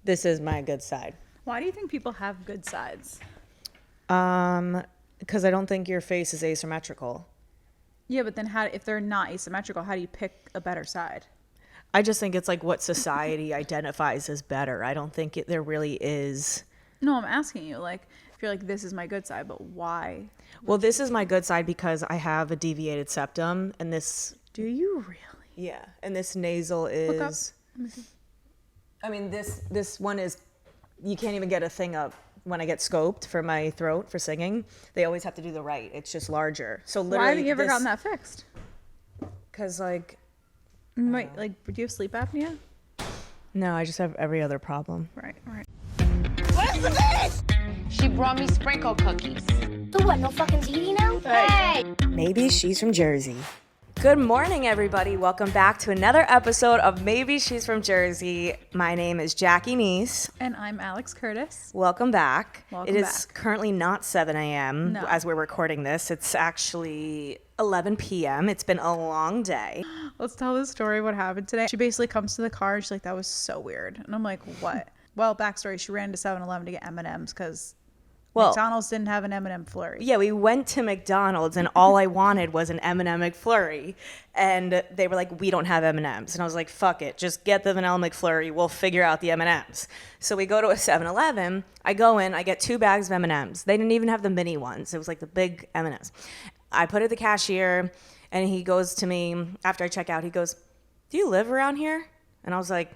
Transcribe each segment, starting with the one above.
this is my good side. Why do you think people have good sides? Because I don't think your face is asymmetrical. Yeah, but then if they're not asymmetrical, how do you pick a better side? I just think it's like what society identifies as better. I don't think there really is. No, I'm asking you, like, if you're like, this is my good side, but why? Well, this is my good side because I have a deviated septum, and this. Do you really? Yeah, and this nasal is. I mean, this one is. You can't even get a thing up when I get scoped for my throat for singing. They always have to do the right. It's just larger. So literally. Why haven't you ever gotten that fixed? Because like. Wait, like, do you have sleep apnea? No, I just have every other problem. Right. Where's the fish? She brought me sprinkle cookies. So what, no fucking TV now? Hey! Maybe she's from Jersey. Good morning, everybody. Welcome back to another episode of Maybe She's from Jersey. My name is Jackie Neese. And I'm Alex Curtis. Welcome back. Welcome It is currently not 7 a.m. No. as we're recording this. It's actually 11 p.m. It's been a long day. Let's tell the story what happened today. She basically comes to the car and she's like, that was so weird. And I'm like, what? Well, backstory, she ran to 7-Eleven to get M&Ms because McDonald's didn't have an M&M flurry. Yeah, we went to McDonald's and all I wanted was an M&M McFlurry. And they were like, we don't have M&Ms. And I was like, fuck it. Just get the vanilla McFlurry. We'll figure out the M&Ms. So we go to a 7-Eleven. I go in. I get 2 bags of M&Ms. They didn't even have the mini ones. It was like the big M&Ms. I put it at the cashier and he goes to me after I check out. He goes, do you live around here? And I was like,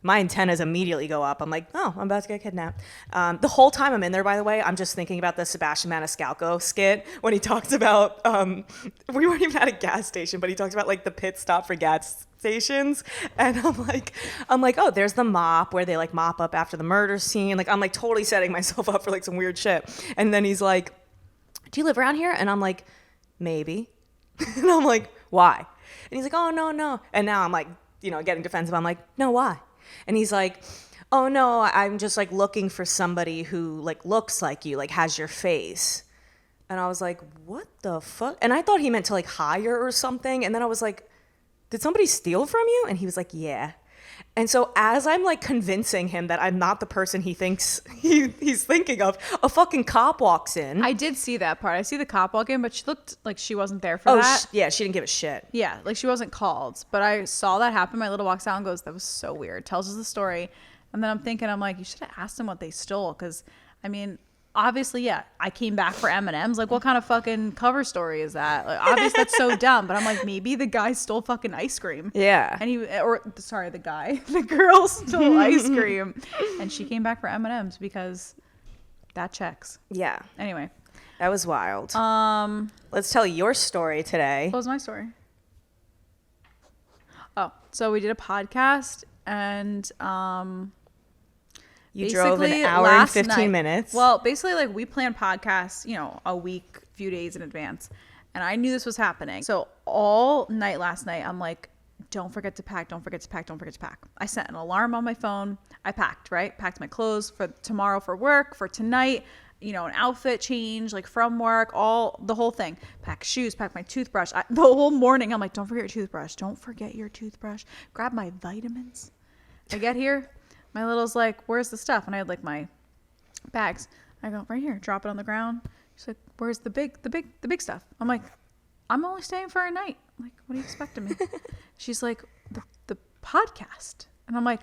my antennas immediately go up. I'm like, oh, I'm about to get kidnapped. The whole time I'm in there, by the way, I'm just thinking about the Sebastian Maniscalco skit when he talks about, we weren't even at a gas station, but he talks about like the pit stop for gas stations. And I'm like, oh, there's the mop where they like mop up after the murder scene. Like, I'm like totally setting myself up for like some weird shit. And then he's like, do you live around here? And I'm like, maybe. And I'm like, why? And he's like, oh, no. And now I'm like, getting defensive. I'm like, no, why? And he's like, oh, no, I'm just, like, looking for somebody who, like, looks like you, like, has your face. And I was like, what the fuck? And I thought he meant to, like, hire or something. And then I was like, did somebody steal from you? And he was like, yeah. And so as I'm, like, convincing him that I'm not the person he thinks he's thinking of, a fucking cop walks in. I did see that part. I see the cop walk in, but she looked like she wasn't there for that. Yeah, she didn't give a shit. Yeah, like she wasn't called. But I saw that happen. My little walks out and goes, that was so weird. Tells us the story. And then I'm like, you should have asked them what they stole. Because, I mean, obviously, yeah, I came back for M&Ms. Like, what kind of fucking cover story is that? Like, obviously, that's so dumb. But I'm like, maybe the guy stole fucking ice cream. Yeah. And the girl stole ice cream. And she came back for M&Ms because that checks. Yeah. Anyway. That was wild. Let's tell your story today. What was my story? Oh, so we did a podcast and you drove an hour and 15 minutes. Well, basically, like, we plan podcasts, a week, few days in advance. And I knew this was happening. So all night last night, I'm like, don't forget to pack, don't forget to pack, don't forget to pack. I set an alarm on my phone. I packed, right? Packed my clothes for tomorrow for work, for tonight, an outfit change, like from work, the whole thing. Pack shoes, pack my toothbrush. The whole morning, I'm like, don't forget your toothbrush. Don't forget your toothbrush. Grab my vitamins. I get here. My little's like, where's the stuff? And I had like my bags. I go, right here, drop it on the ground. She's like, where's the big stuff? I'm like, I'm only staying for a night. I'm like, what do you expect of me? She's like, the podcast. And I'm like,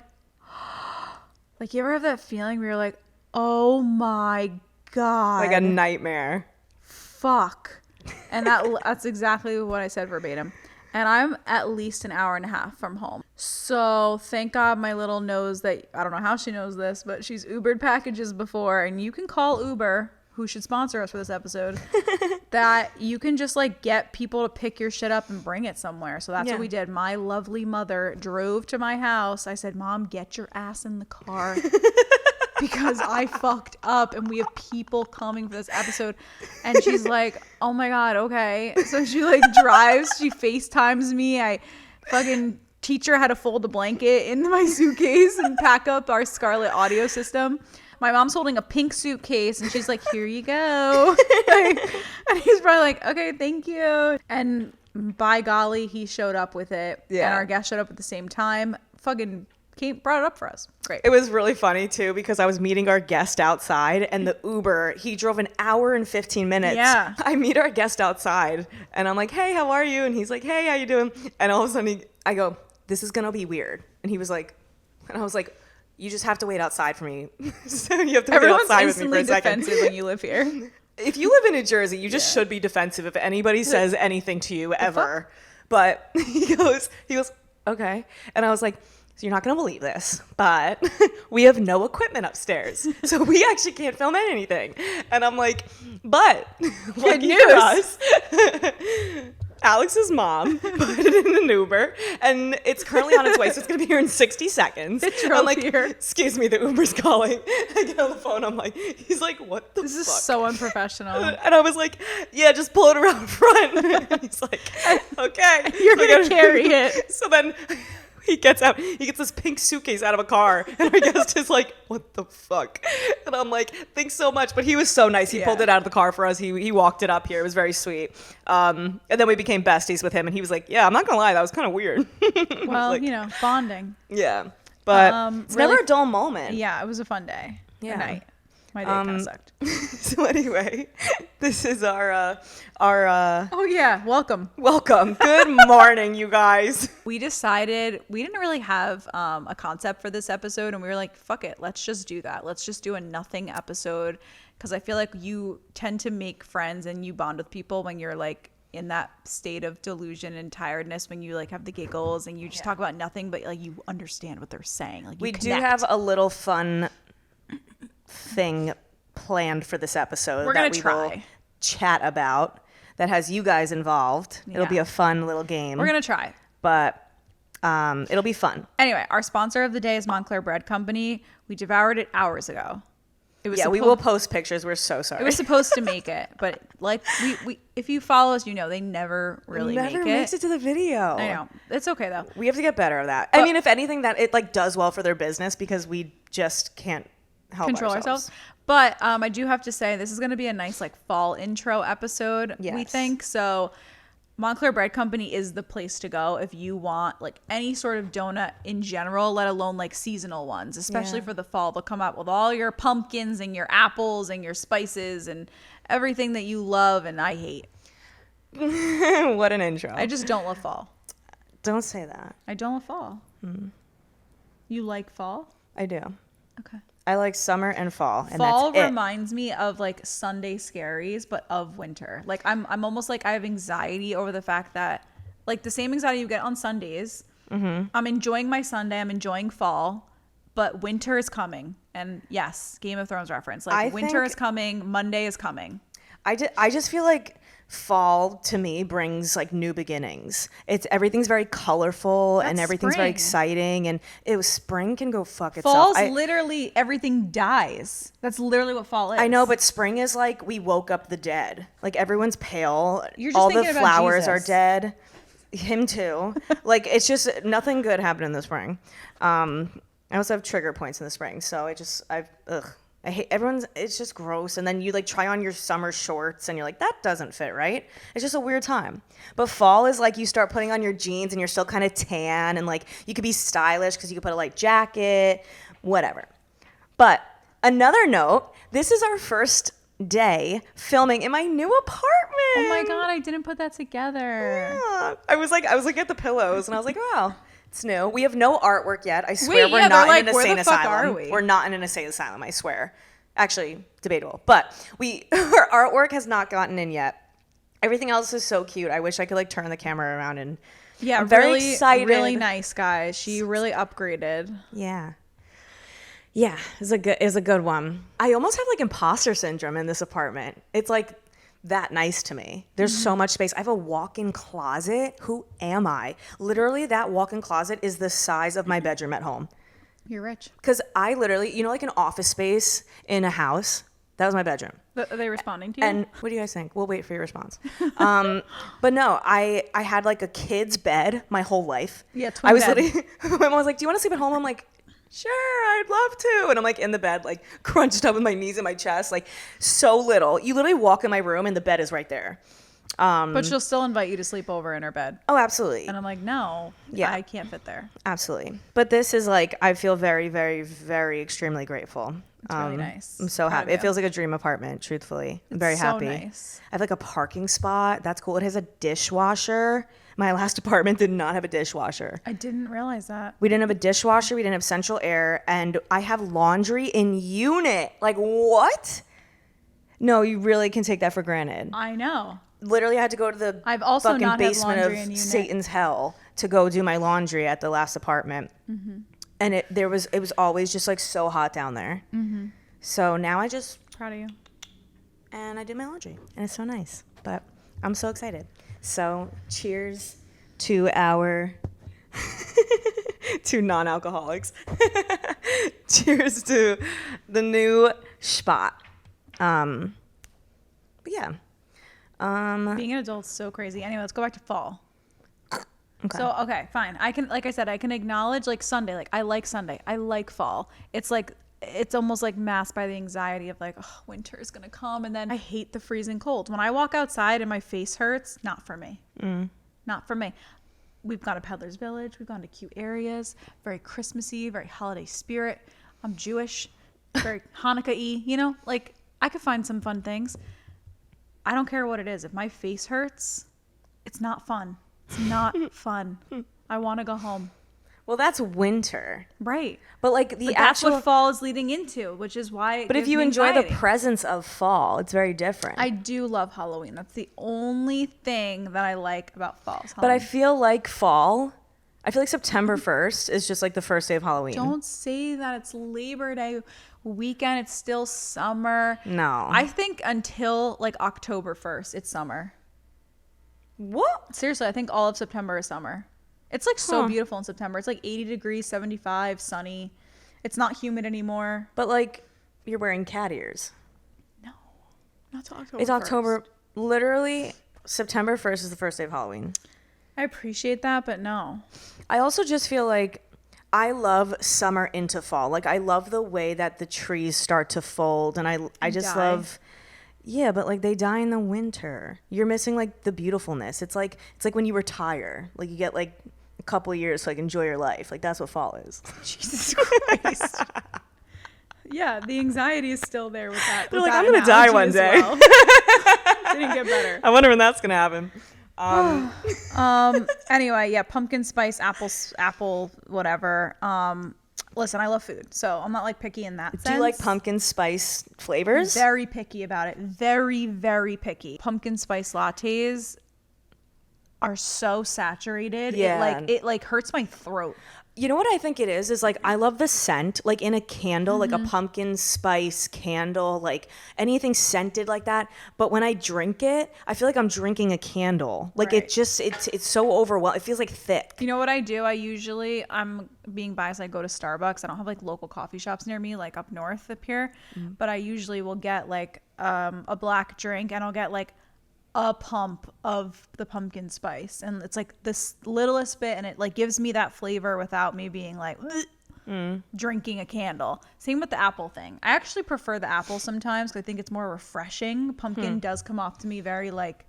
like, you ever have that feeling where you're like, oh my God. Like a nightmare. Fuck. And that's exactly what I said verbatim. And I'm at least an hour and a half from home. So thank God my little knows that, I don't know how she knows this, but she's Ubered packages before. And you can call Uber, who should sponsor us for this episode, that you can just like get people to pick your shit up and bring it somewhere. So that's what we did. My lovely mother drove to my house. I said, Mom, get your ass in the car. Because I fucked up and we have people coming for this episode. And she's like, oh my God, okay. So she like drives, she FaceTimes me. I fucking teach her how to fold a blanket in my suitcase and pack up our Scarlett audio system. My mom's holding a pink suitcase and she's like, here you go. And he's probably like, okay, thank you. And by golly, he showed up with it. Yeah. And our guest showed up at the same time. Fucking brought it up for us. Great. It was really funny too because I was meeting our guest outside and the Uber, he drove an hour and 15 minutes. Yeah. I meet our guest outside and I'm like, hey, how are you? And he's like, hey, how you doing? And all of a sudden I go, this is going to be weird. And he was like, and I was like, you just have to wait outside for me. So you have to wait outside with me for a second. Defensive when you live here. If you live in New Jersey, you just should be defensive if anybody says anything to you ever. But he goes, okay. And I was like, so you're not going to believe this, but we have no equipment upstairs. So we actually can't film anything. And I'm like, but good news. Alex's mom put it in an Uber and it's currently on its way. So it's going to be here in 60 seconds. I'm like, here. Excuse me, the Uber's calling. I get on the phone. I'm like, he's like, what the fuck? This is so unprofessional. And I was like, yeah, just pull it around front. And he's like, okay. You're So going to carry it. So then he gets out, he gets this pink suitcase out of a car, and our guest is like, what the fuck? And I'm like, thanks so much. But he was so nice. He pulled it out of the car for us. He walked it up here. It was very sweet. And then we became besties with him, and he was like, yeah, I'm not gonna lie, that was kind of weird. Well, like, you know, bonding. Yeah. But it's really- never a dull moment. Yeah, it was a fun day. Yeah. Good night. My day kind of sucked. So anyway, this is our Oh yeah, welcome. welcome. Good morning, you guys. We decided we didn't really have a concept for this episode, and we were like, fuck it, let's just do that. Let's just do a nothing episode, because I feel like you tend to make friends and you bond with people when you're like in that state of delusion and tiredness, when you like have the giggles and you just talk about nothing, but like you understand what they're saying. Like We you do connect. have a little fun thing planned for this episode We're that gonna we try. will chat about that has you guys involved. It'll be Yeah. a fun little game. We're gonna try. but it'll be fun. Anyway, our sponsor of the day is Montclair Bread Company. We devoured it hours ago. It was Yeah, we suppo- will post pictures. We're so sorry. It was supposed to make it, but like we if you follow us, you know they never really Never make makes it. it to the video. I know. It's okay though. We have to get better at that. I mean, if anything, that it like does well for their business because we just can't help Control ourselves. But I do have to say this is going to be a nice like fall intro episode, we Yes. think. So Montclair Bread Company is the place to go if you want like any sort of donut in general, let alone like seasonal ones, especially Yeah. for the fall. They'll come out with all your pumpkins and your apples and your spices and everything that you love and I hate. What an intro. I just don't love fall. Don't say that. I don't love fall. You like fall? I do. Okay. I like summer and fall, and Fall that's it. reminds me of like Sunday scaries, but of winter. Like I'm almost like I have anxiety over the fact that like the same anxiety you get on Sundays. Mm-hmm. I'm enjoying my Sunday. I'm enjoying fall, but winter is coming. And yes, Game of Thrones reference. Like I winter think- is coming. Monday is coming. I just feel like fall to me brings like new beginnings. Everything's very colorful and That's everything's very spring. exciting, and spring can go fuck itself. Fall's I, literally everything dies. That's literally what fall is. I know, but spring is like we woke up the dead. Like everyone's pale. You're just all the thinking about flowers are Jesus. dead. Him too. Like it's just nothing good happened in the spring. I also have trigger points in the spring, so I hate everyone's. It's just gross. And then you like try on your summer shorts, and you're like, that doesn't fit right. It's just a weird time. But fall is like you start putting on your jeans, and you're still kind of tan, and like you could be stylish because you could put a light jacket, whatever. But another note, this is our first day filming in my new apartment. Oh my God, I didn't put that together. Yeah. I was looking at the pillows, and I was like, wow. It's new. We have no artwork yet. I swear Wait, we're yeah, not they're in an like, where insane the fuck asylum. are we? We're not in an insane asylum, I swear. Actually, debatable. But our artwork has not gotten in yet. Everything else is so cute. I wish I could like turn the camera around and Yeah, I'm very really, excited. really nice, guys. She really upgraded. Yeah. Yeah, it's a good one. I almost have like imposter syndrome in this apartment. It's like that nice to me. There's so much space. I have a walk-in closet. Who am I? Literally, that walk-in closet is the size of my bedroom at home. You're rich. Because I literally, like an office space in a house, that was my bedroom. Are they responding to you? And what do you guys think? We'll wait for your response. But no, I had like a kid's bed my whole life. Yeah, twin I was bed. literally, my mom was like, do you want to sleep at home? I'm like, sure, I'd love to. And I'm like in the bed, like crunched up with my knees in my chest, like so little. You literally walk in my room and the bed is right there. But she'll still invite you to sleep over in her bed. Oh, absolutely. And I'm like, no, Yeah. I can't fit there. Absolutely. But this is like, I feel very, very, very extremely grateful. It's really nice. I'm so Proud happy. of It you. feels like a dream apartment, truthfully. I'm very so happy. nice. I have like a parking spot. That's cool. It has a dishwasher. My last apartment did not have a dishwasher. I didn't realize that. We didn't have a dishwasher. We didn't have central air. And I have laundry in unit. Like, what? No, you really can take that for granted. I know. Literally, I had to go to the I've also fucking not had basement laundry in of unit. Satan's hell to go do my laundry at the last apartment. Mm-hmm. And it was always just like so hot down there. Mm-hmm. So now I just Proud of you. and I did my laundry, and it's so nice. But I'm so excited. So cheers to our to non-alcoholics. Cheers to the new spot. But yeah. Being an adult's so crazy. Anyway, let's go back to fall. Okay. So, okay, fine. I can, like I said, I can acknowledge like Sunday. Like I like Sunday. I like fall. It's like, it's almost like masked by the anxiety of like, oh, winter is going to come. And then I hate the freezing cold. When I walk outside and my face hurts, not for me. Not for me. We've gone to Peddler's Village. We've gone to cute areas. Very Christmassy, very holiday spirit. I'm Jewish. Very Hanukkah-y, you know? Like I could find some fun things. I don't care what it is. If my face hurts, it's not fun. It's not fun. I want to go home. Well, that's winter. Right. But like the But that's actual what fall is leading into, which is why it But if gives you me enjoy the anxiety. presence of fall, it's very different. I do love Halloween. That's the only thing that I like about fall. is But I Halloween. feel like September 1st is just like the first day of Halloween. Don't say that. It's Labor Day weekend. It's still summer. No. I think until like October 1st, it's summer. What? Seriously, I think all of September is summer. It's like so beautiful in September. It's like 80 degrees, 75, sunny. It's not humid anymore. But like you're wearing cat ears. No, not till October. It's 1st. October. Literally, September 1st is the first day of Halloween. I appreciate that, but no. I also just feel like I love summer into fall. Like I love the way that the trees start to fold, and I just die. love. Yeah, but like they die in the winter. You're missing like the beautifulness. It's like when you retire. Like you get like a couple of years to like enjoy your life. Like that's what fall is. Jesus Christ. Yeah, the anxiety is still there with that. They're with like, that I'm gonna die analogy one as day. well. Didn't get better. I wonder when that's gonna happen. Anyway, yeah, pumpkin spice, apple, whatever. Listen, I love food, so I'm not like picky in that sense. Do you like pumpkin spice flavors? Very picky about it. Very, very picky. Pumpkin spice lattes are so saturated. Yeah. It hurts my throat. You know what I think it is like I love the scent, like in a candle, like a pumpkin spice candle, like anything scented like that. But when I drink it, I feel like I'm drinking a candle. Like Right. it's so overwhelming. It feels like thick. You know what I do? I'm being biased. I go to Starbucks. I don't have like local coffee shops near me, like up north up here. But I usually will get like a black drink, and I'll get like a pump of the pumpkin spice, and it's like this littlest bit, and it like gives me that flavor without me being like drinking a candle. Same with the apple thing. I actually prefer the apple sometimes because I think it's more refreshing. Pumpkin does come off to me very like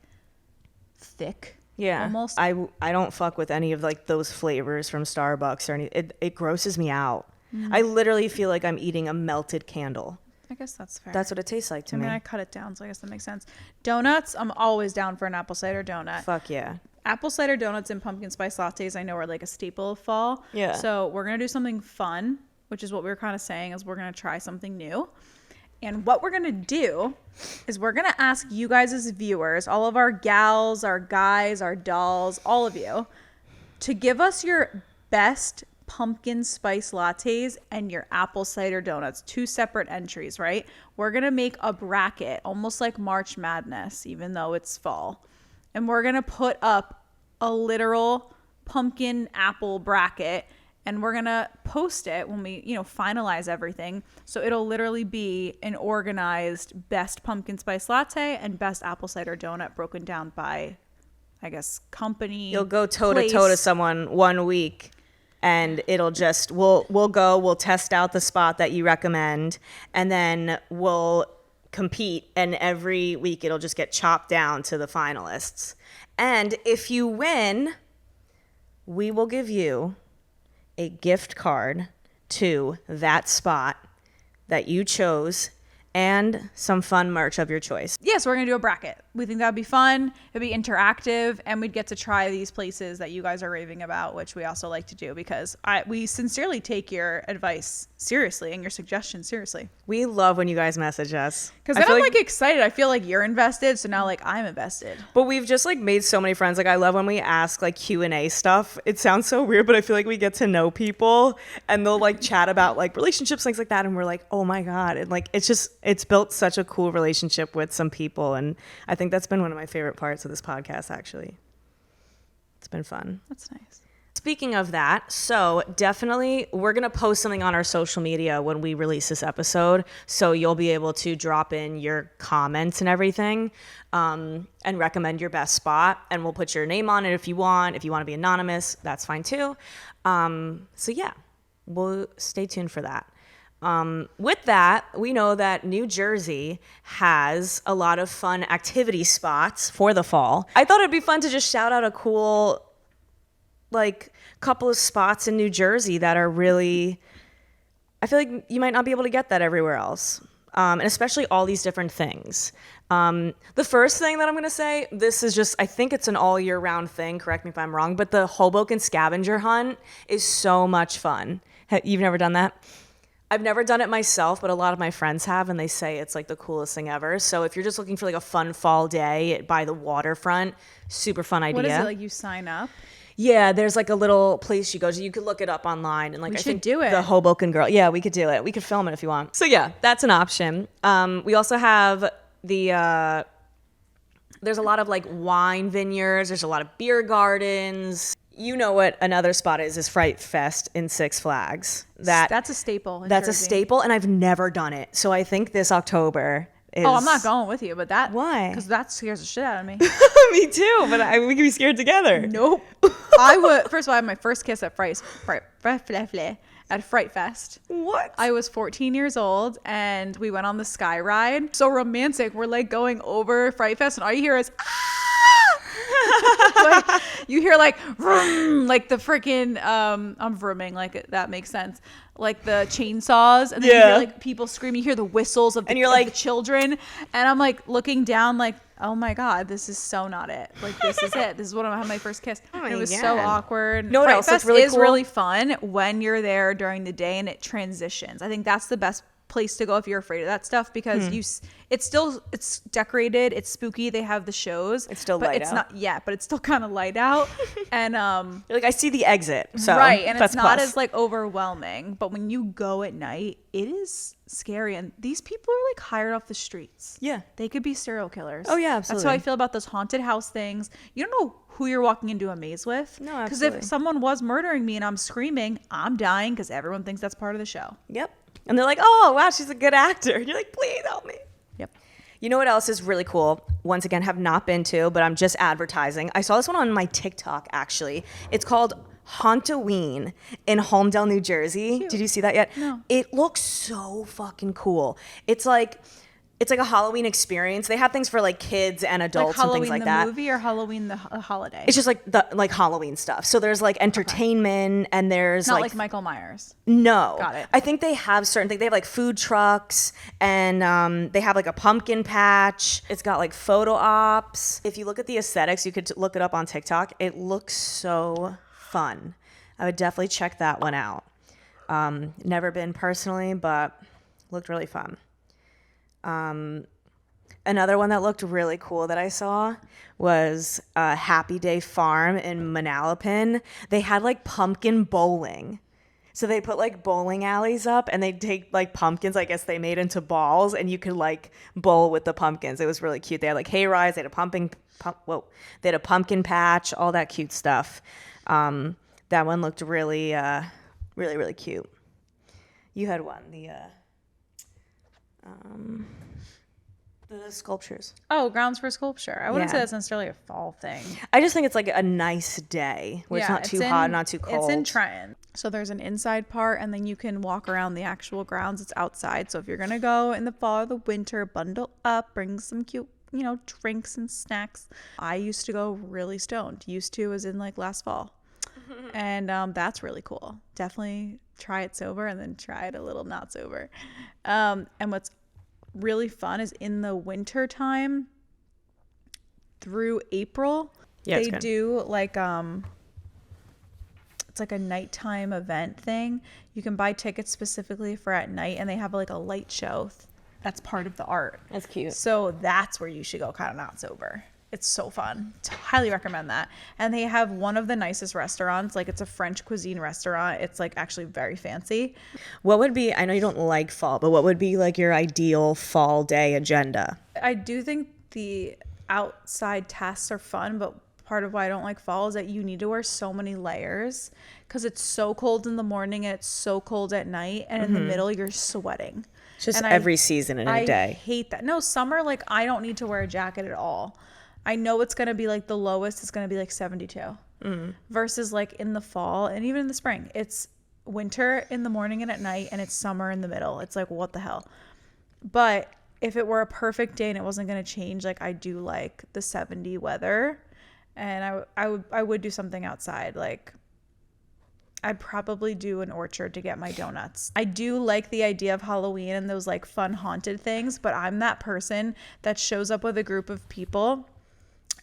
thick. Yeah. Almost. I don't fuck with any of like those flavors from Starbucks or anything. It grosses me out. I literally feel like I'm eating a melted candle. I guess that's fair. That's what it tastes like to I mean, me. I cut it down, so I guess that makes sense. Donuts, I'm always down for an apple cider donut. Fuck yeah. Apple cider donuts and pumpkin spice lattes I know are like a staple of fall. Yeah. So we're going to do something fun, which is what we were kind of saying, is we're going to try something new. And what we're going to do is we're going to ask you guys as viewers, all of our gals, our guys, our dolls, all of you, to give us your best pumpkin spice lattes and your apple cider donuts. 2 separate entries, right? We're going to make a bracket, almost like March Madness, even though it's fall. And we're going to put up a literal pumpkin apple bracket, and we're going to post it when we, finalize everything. So it'll literally be an organized best pumpkin spice latte and best apple cider donut broken down by, I guess, company. You'll go toe to toe to place. someone one week, and it'll just we'll test out the spot that you recommend, and then we'll compete, and every week it'll just get chopped down to the finalists. And if you win, we will give you a gift card to that spot that you chose and some fun merch of your choice. Yeah, so we're going to do a bracket. We think that would be fun. It'd be interactive, and we'd get to try these places that you guys are raving about, which we also like to do because we sincerely take your advice seriously and your suggestions seriously. We love when you guys message us. Because then I'm like excited. I feel like you're invested, so now like I'm invested. But we've just like made so many friends. Like I love when we ask like Q&A stuff. It sounds so weird, but I feel like we get to know people and they'll like chat about like relationships, things like that. And we're like, oh my God. And like, it's built such a cool relationship with some people. And I think that's been one of my favorite parts of this podcast, actually. It's been fun. That's nice. Speaking of that, so definitely we're going to post something on our social media when we release this episode. So you'll be able to drop in your comments and everything and recommend your best spot. And we'll put your name on it if you want. If you want to be anonymous, that's fine too. So yeah, we'll stay tuned for that. With that, we know that New Jersey has a lot of fun activity spots for the fall. I thought it'd be fun to just shout out a cool like couple of spots in New Jersey that are really, I feel like you might not be able to get that everywhere else. And especially all these different things. The first thing that I'm going to say, this is just, I think it's an all year round thing. Correct me if I'm wrong, but the Hoboken scavenger hunt is so much fun. You've never done that? I've never done it myself, but a lot of my friends have, and they say it's like the coolest thing ever. So if you're just looking for like a fun fall day by the waterfront, super fun idea. What is it, like you sign up? Yeah, there's like a little place you go to. You could look it up online, and like We I should think do it. The Hoboken Girl. Yeah, we could do it. We could film it if you want. So yeah, that's an option. We also have the there's a lot of like wine vineyards. There's a lot of beer gardens. You know what another spot is Fright Fest in Six Flags. That's a staple. That's Jersey. A staple, and I've never done it. So I think this October is... Oh, I'm not going with you, but that... Why? Because that scares the shit out of me. Me too, but we could be scared together. Nope. I would... First of all, I had my first kiss at Fright Fest. What? I was 14 years old, and we went on the Sky Ride. So romantic. We're like going over Fright Fest, and all you hear is... like, you hear like vroom, like the freaking I'm vrooming, like that makes sense, like the chainsaws, and then you hear like people screaming, you hear the whistles of the, and you're like the children, and I'm like looking down like, oh my God, this is so not it, like this is it, this is what I had my first kiss. Oh, it was so awkward. No, Fright Fest really is cool? really fun when you're there during the day and it transitions. I think that's the best place to go if you're afraid of that stuff, because it's decorated, it's spooky, they have the shows, it's still but light it's out. not but it's still kind of light out. And you're like, I see the exit, so right, and that's it's not plus. as like overwhelming, but when you go at night it is scary, and these people are like hired off the streets. Yeah, they could be serial killers. Oh yeah, absolutely. That's how I feel about those haunted house things. You don't know who you're walking into a maze with. No, because absolutely. if someone was murdering me and I'm screaming, I'm dying, because everyone thinks that's part of the show. Yep. And they're like, oh, wow, she's a good actor. You're like, please help me. Yep. You know what else is really cool? Once again, have not been to, but I'm just advertising. I saw this one on my TikTok, actually. It's called Hauntoween in Holmdel, New Jersey. Cute. Did you see that yet? No. It looks so fucking cool. It's like a Halloween experience. They have things for like kids and adults and things like that. Halloween the movie or Halloween the holiday? It's just like Halloween stuff. So there's like entertainment and there's not like Michael Myers. No. Got it. I think they have certain things. They have like food trucks, and they have like a pumpkin patch. It's got like photo ops. If you look at the aesthetics, you could look it up on TikTok. It looks so fun. I would definitely check that one out. Never been personally, but looked really fun. Another one that looked really cool that I saw was Happy Day Farm in Manalapan. They had like pumpkin bowling. So they put like bowling alleys up, and they take like pumpkins, I guess they made into balls, and you could like bowl with the pumpkins. It was really cute. They had like hay rides, they had a pumpkin patch, all that cute stuff. That one looked really, really, really cute. You had one, The sculptures. Oh, grounds for sculpture. I wouldn't say Yeah. that's necessarily a fall thing. I just think it's like a nice day where it's not too hot, not too cold. It's in Trenton. So there's an inside part, and then you can walk around the actual grounds. It's outside. So if you're going to go in the fall or the winter, bundle up, bring some cute, drinks and snacks. I used to go really stoned. Used to was in like last fall. And that's really cool. Definitely try it sober and then try it a little not sober. And what's really fun is in the winter time through April, they do like it's like a nighttime event thing. You can buy tickets specifically for at night, and they have like a light show that's part of the art. That's cute. So that's where you should go, kind of not sober. It's so fun. Highly recommend that. And they have one of the nicest restaurants. Like, it's a French cuisine restaurant. It's like actually very fancy. What would be, I know you don't like fall, but what would be like your ideal fall day agenda? I do think the outside tasks are fun, but part of why I don't like fall is that you need to wear so many layers because it's so cold in the morning and it's so cold at night, and in the middle you're sweating. Just and every season in a day. I hate that. No, summer, like, I don't need to wear a jacket at all. I know it's going to be like the lowest is going to be like 72 versus like in the fall and even in the spring. It's winter in the morning and at night, and it's summer in the middle. It's like, what the hell? But if it were a perfect day and it wasn't going to change, like, I do like the 70 weather, and I would do something outside. Like, I'd probably do an orchard to get my donuts. I do like the idea of Halloween and those like fun haunted things, but I'm that person that shows up with a group of people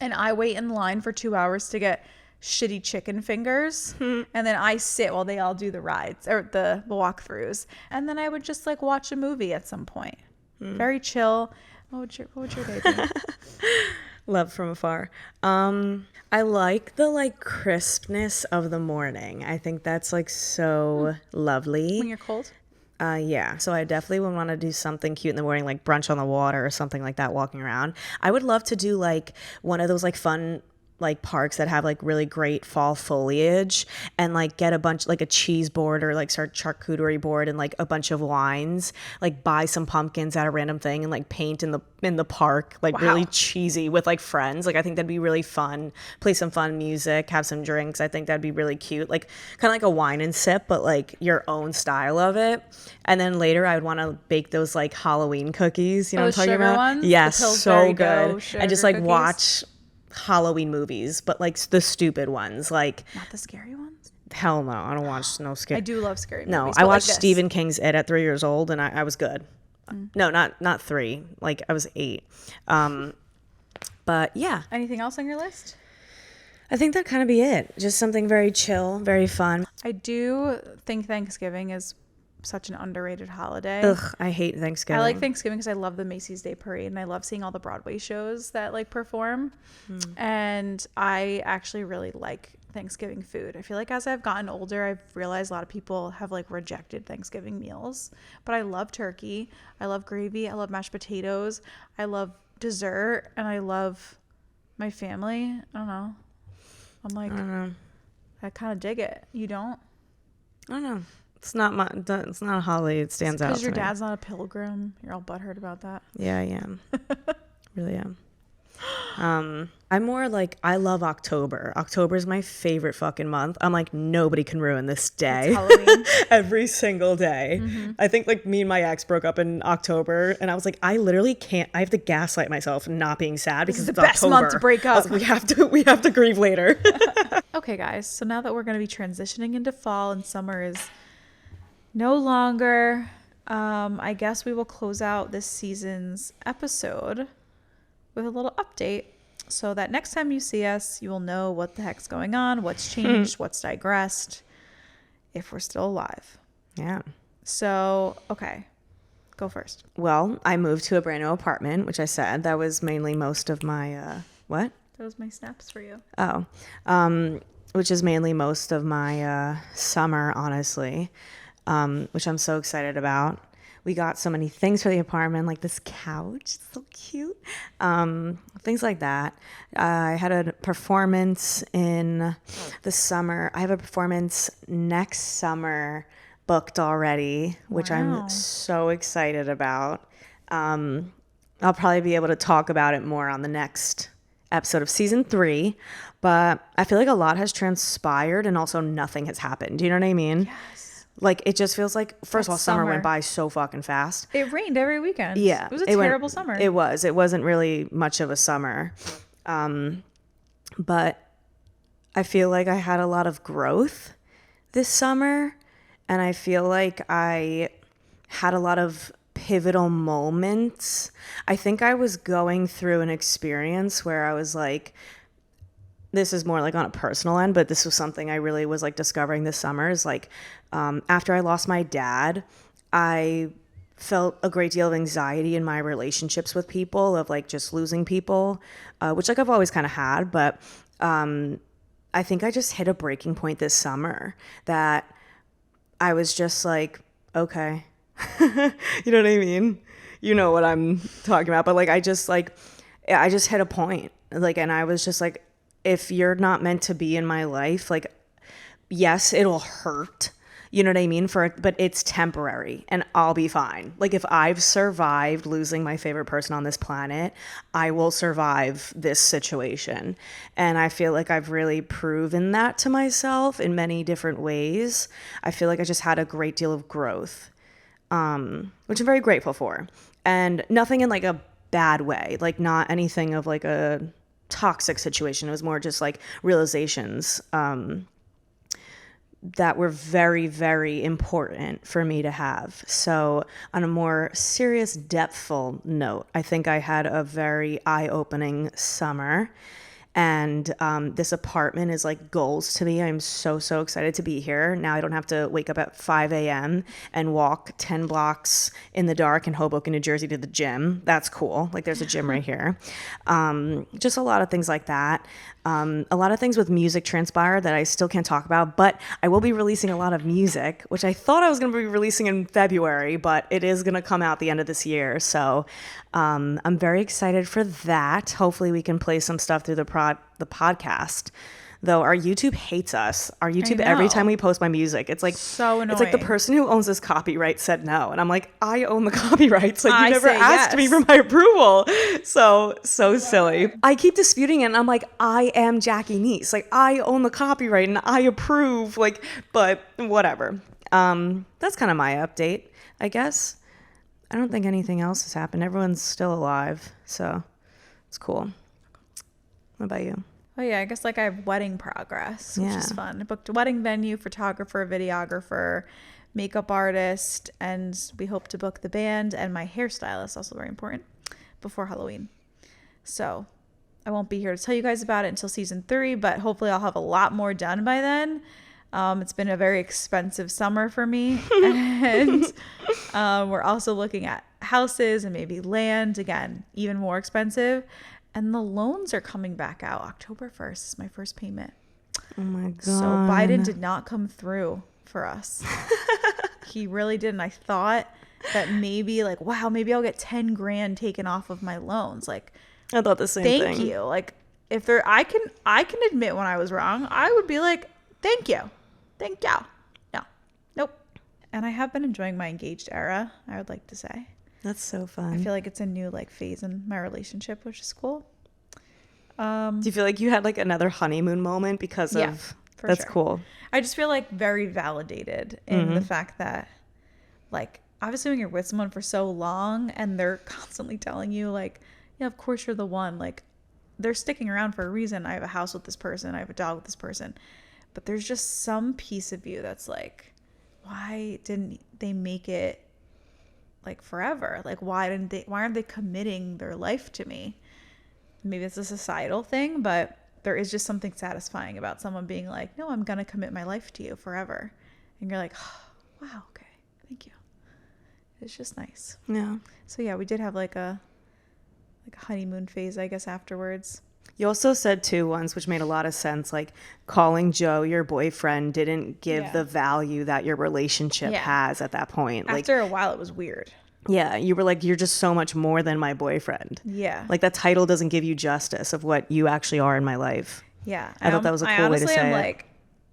and I wait in line for 2 hours to get shitty chicken fingers. And then I sit while they all do the rides or the walkthroughs. And then I would just like watch a movie at some point. Very chill. What would your day be? Love from afar. I like the like crispness of the morning. I think that's like so lovely. When you're cold? Yeah, so I definitely would want to do something cute in the morning, like brunch on the water or something like that, walking around. I would love to do like one of those like fun like parks that have like really great fall foliage, and like get a bunch, like a cheese board or like charcuterie board and like a bunch of wines, like buy some pumpkins at a random thing and like paint in the park, like really cheesy with like friends. Like, I think that'd be really fun. Play some fun music, have some drinks. I think that'd be really cute, like kind of like a wine and sip, but like your own style of it. And then later I would want to bake those like Halloween cookies, you know what I'm talking about? Ones? Yes, so good. And just like cookies? watch Halloween movies, but like the stupid ones, like Not the scary ones? hell no, I don't watch no scary. I do love scary No, movies. I but watched like this. Stephen King's It at 3 years old, and I was good. No, not 3, like I was 8. But yeah, Anything else on your list? I think that kind of be it. Just something very chill, very fun. I do think Thanksgiving is such an underrated holiday. Ugh, I hate Thanksgiving. I like Thanksgiving because I love the Macy's Day Parade, and I love seeing all the Broadway shows that like perform. And I actually really like Thanksgiving food. I feel like as I've gotten older, I've realized a lot of people have like rejected Thanksgiving meals, but I love turkey. I love gravy. I love mashed potatoes. I love dessert, and I love my family. I don't know. I'm like, I kind of dig it. You don't? I don't know. It's not a holiday. It stands out. Because your to me. dad's not a pilgrim. You're all butthurt about that. Yeah, I am. Really am. I'm more like, I love October. October is my favorite fucking month. I'm like, nobody can ruin this day. It's Halloween. Every single day. I think like me and my ex broke up in October, and I was like, I literally can't. I have to gaslight myself not being sad because is it's the best October. month to break I was up. like, we have to grieve later. Okay, guys. So now that we're going to be transitioning into fall and summer is no longer, I guess we will close out this season's episode with a little update so that next time you see us, you will know what the heck's going on, what's changed, what's digressed, if we're still alive. Yeah. So, okay, go first. Well, I moved to a brand new apartment, which I said that was mainly most of my what? Those my snaps for you. Oh, which is mainly most of my summer, honestly, which I'm so excited about. We got so many things for the apartment, like this couch, it's so cute, things like that. I had a performance in the summer. I have a performance next summer booked already, which Wow. I'm so excited about. I'll probably be able to talk about it more on the next episode of season 3. But I feel like a lot has transpired and also nothing has happened. Do you know what I mean? Yes. Like, it just feels like, first of all, summer summer. went by so fucking fast. It rained every weekend. Yeah. It was a terrible summer. It was. It wasn't really much of a summer. But I feel like I had a lot of growth this summer. And I feel like I had a lot of pivotal moments. I think I was going through an experience where I was like, this is more like on a personal end, but this was something I really was like discovering this summer is like, after I lost my dad, I felt a great deal of anxiety in my relationships with people, of like just losing people, which like I've always kind of had, but I think I just hit a breaking point this summer that I was just like, okay, you know what I mean? You know what I'm talking about, but like I just hit a point, like, and I was just like, if you're not meant to be in my life, like, yes, it'll hurt. You know what I mean? But it's temporary and I'll be fine. Like, if I've survived losing my favorite person on this planet, I will survive this situation. And I feel like I've really proven that to myself in many different ways. I feel like I just had a great deal of growth, which I'm very grateful for. And nothing in like a bad way, like not anything of like a toxic situation. It was more just like realizations that were very, very important for me to have. So on a more serious, depthful note, I think I had a very eye-opening summer. And this apartment is like goals to me. I'm so, so excited to be here. Now I don't have to wake up at 5 a.m. and walk 10 blocks in the dark in Hoboken, New Jersey to the gym. That's cool. Like, there's a gym right here. Just a lot of things like that. A lot of things with music transpire that I still can't talk about, but I will be releasing a lot of music, which I thought I was going to be releasing in February, but it is going to come out the end of this year. So I'm very excited for that. Hopefully we can play some stuff through the podcast. Though our YouTube hates us. Our YouTube, every time we post my music, it's like, so annoying. It's like the person who owns this copyright said no. And I'm like, I own the copyrights. Like, you never say asked me yes. for my approval. So silly. I keep disputing it and I'm like, I am Jackie Neese. Like, I own the copyright and I approve. Like, but whatever. That's kind of my update, I guess. I don't think anything else has happened. Everyone's still alive. So it's cool. What about you? Oh yeah, I guess like I have wedding progress, which is Yeah. fun. I booked a wedding venue, photographer, videographer, makeup artist, and we hope to book the band and my hairstylist, also very important, before Halloween. So I won't be here to tell you guys about it until season 3, but hopefully I'll have a lot more done by then. It's been a very expensive summer for me. And we're also looking at houses and maybe land, again, even more expensive. And the loans are coming back out. October 1st is my first payment. Oh my God. So Biden did not come through for us. He really didn't. I thought that maybe like, wow, maybe I'll get 10 grand taken off of my loans. Like, I thought the same thank thing. you. Like, if there, I can admit when I was wrong. I would be like, thank you. No, nope. And I have been enjoying my engaged era, I would like to say. That's so fun. I feel like it's a new like phase in my relationship, which is cool. Do you feel like you had like another honeymoon moment because Yeah, of for that's sure. Cool. I just feel like very validated in the fact that, like, obviously when you're with someone for so long and they're constantly telling you like, yeah, of course you're the one, like, they're sticking around for a reason. I have a house with this person, I have a dog with this person, but there's just some piece of you that's like, why didn't they make it like forever? Like, why aren't they committing their life to me? Maybe it's a societal thing, but there is just something satisfying about someone being like, no, I'm gonna commit my life to you forever. And you're like, oh, wow, okay, thank you. It's just nice. Yeah. So yeah, we did have like a honeymoon phase, I guess, afterwards. You also said too once, which made a lot of sense, like calling Joe your boyfriend didn't give the value that your relationship has at that point. After a while, it was weird. Yeah, you were like, you're just so much more than my boyfriend. Yeah. Like, that title doesn't give you justice of what you actually are in my life. Yeah. I thought that was a cool way to say I'm it. like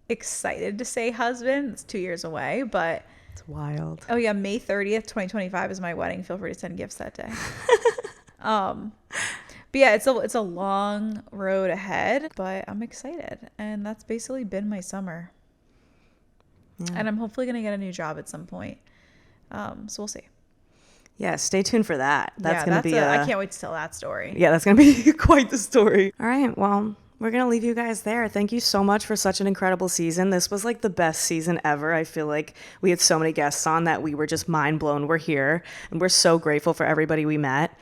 excited to say husband. It's 2 years away, but It's wild. oh yeah, May 30th, 2025 is my wedding. Feel free to send gifts that day. But yeah, it's a long road ahead, but I'm excited. And that's basically been my summer. Yeah. And I'm hopefully going to get a new job at some point. So we'll see. Yeah, stay tuned for that. That's going to be I can't wait to tell that story. Yeah, that's going to be quite the story. All right, well, we're going to leave you guys there. Thank you so much for such an incredible season. This was like the best season ever. I feel like we had so many guests on that we were just mind blown we're here. And we're so grateful for everybody we met.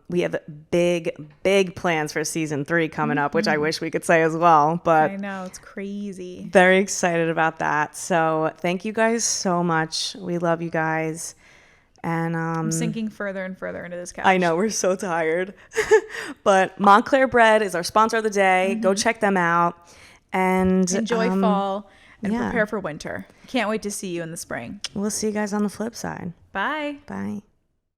We have big plans for season 3 coming up, which I wish we could say as well. But I know, it's crazy. Very excited about that. So thank you guys so much. We love you guys. And I'm sinking further and further into this couch. I know, we're so tired. But Montclair Bread is our sponsor of the day. Go check them out. And enjoy fall and prepare for winter. Can't wait to see you in the spring. We'll see you guys on the flip side. Bye. Bye.